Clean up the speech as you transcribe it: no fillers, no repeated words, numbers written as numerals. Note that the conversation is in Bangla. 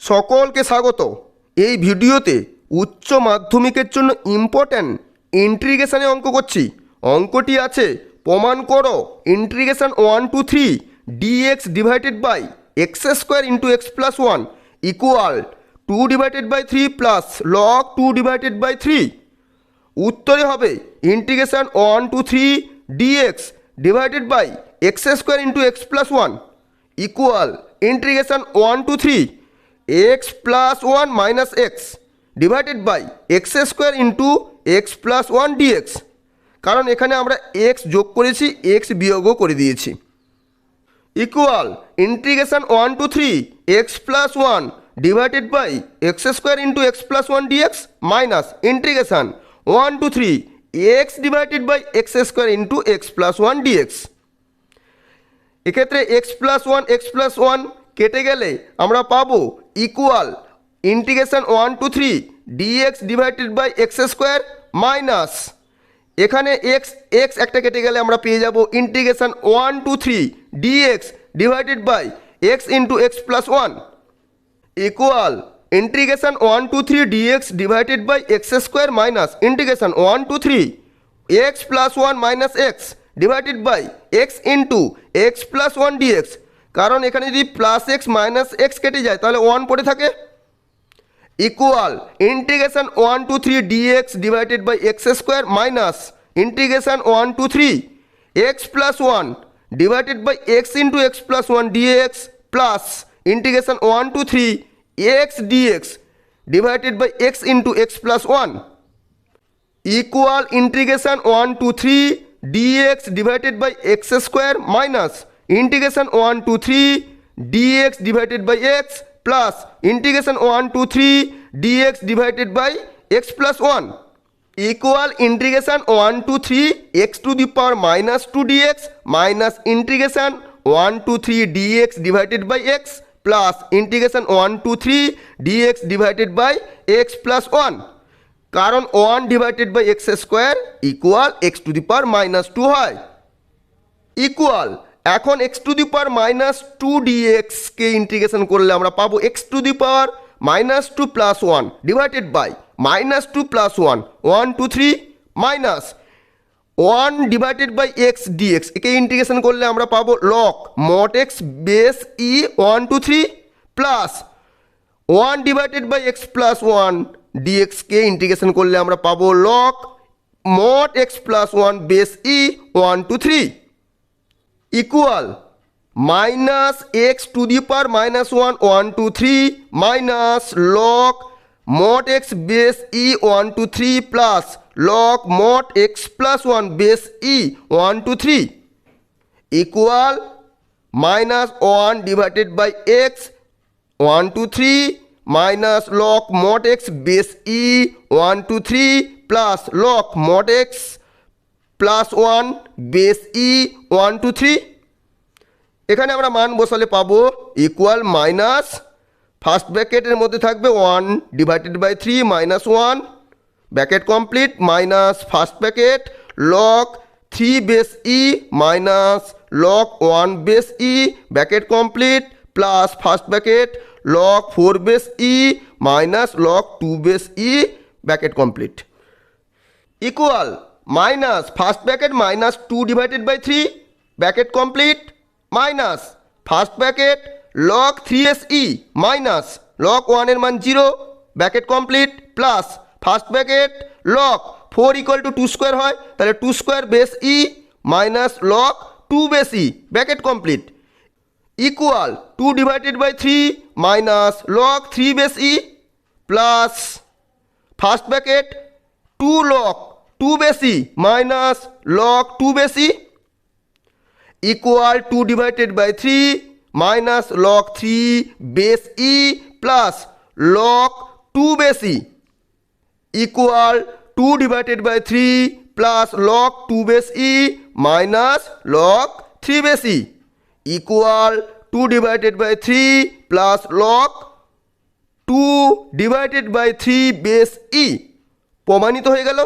সকলকে স্বাগত। এই ভিডিওতে উচ্চ মাধ্যমিকের জন্য ইম্পর্ট্যান্ট ইন্টিগ্রেশনে অঙ্ক করছি। অঙ্কটি আছে, প্রমাণ করো integration 1 to 3 dx divided by x square into x plus 1 equal 2 divided by 3 plus log 2 divided by 3। উত্তরে হবে integration 1 to 3 dx divided by x square into x plus 1 equal integration 1 to 3 x plus 1 minus x divided by x square into x plus 1 dx। কারণ এখানে আমরা x যোগ করেছি, x বিয়োগও করে দিয়েছি। Equal integration 1 to 3 x plus 1 divided by x square into x plus 1 dx minus integration 1 to 3 x divided by x square into x plus 1 dx। এক্ষেত্রে x plus 1 কেটে গেলে আমরা পাবো equal integration 1 to 3 dx divided by x square minus এখানে x একটা কেটে গেলে আমরা পেয়ে যাব integration 1 to 3 dx divided by x into x plus 1 equal integration 1 to 3 dx divided by x square minus integration 1 to 3 x plus 1 minus x divided by x into x plus 1 dx। কারণ এখানে যদি প্লাস এক্স মাইনাস এক্স কেটে যায় তাহলে 1 পড়ে থাকে। Equal integration 1 to 3 dx divided by x square minus integration 1 to 3 x plus 1 divided by x into x plus 1 dx plus integration 1 to 3 x dx divided by x into x plus 1 equal integration 1 to 3 dx divided by x square minus integration 1 to 3 dx divided by x plus integration 1 to 3 dx divided by x plus 1 equal integration 1 to 3 x to the power minus 2 dx minus integration 1 to 3 dx divided by x plus integration 1 to 3 dx divided by x plus 1। কারণ 1 divided by x square equal x to the power minus 2 হয়। equal এখন x to the power minus 2 dx কে ইন্টিগ্রেশন করলে আমরা পাবো x to the power minus 2 plus 1 divided by minus 2 plus 1 1 2 3 minus 1 divided by x dx একে ইন্টিগ্রেশন করলে আমরা পাবো log mod x base e 1 2 3 plus 1 divided by x plus 1 dx কে ইন্টিগ্রেশন করলে আমরা পাবো log mod x plus 1 base e 1 2 3 equal minus x to the power minus 1 1 2 3 minus log mod x base e 1 2 3 plus log mod x plus 1 base e 1 2 3 equal minus 1 divided by x 1 2 3 minus log mod x base e 1 2 3 plus log mod x plus 1 base e 1 2 3। এখানে আমরা মান বসালে পাবো ইকুয়াল মাইনাস ফার্স্ট ব্র্যাকেটের মধ্যে থাকবে 1 divided by 3 minus 1 bracket complete minus first bracket log 3 base e minus log 1 base e bracket complete plus first bracket log 4 base e minus log 2 base e bracket complete equal minus first bracket minus 2 divided by 3 bracket complete minus first bracket log 3se minus log 1 এর মান 0 bracket complete plus first bracket log 4 equal two 2 square হয় তাহলে 2 square base e minus log 2 base e bracket complete equal 2 divided by 3 minus log 3 base e plus first bracket 2 log 2 base e minus log 2 base e equal 2 divided by 3 minus log 3 base e plus log 2 base e equal 2 divided by 3 plus log 2 base e minus log 3 base e equal 2 divided by 3 plus log 2 divided by 3 base e প্রমাণিত হয়ে গেল।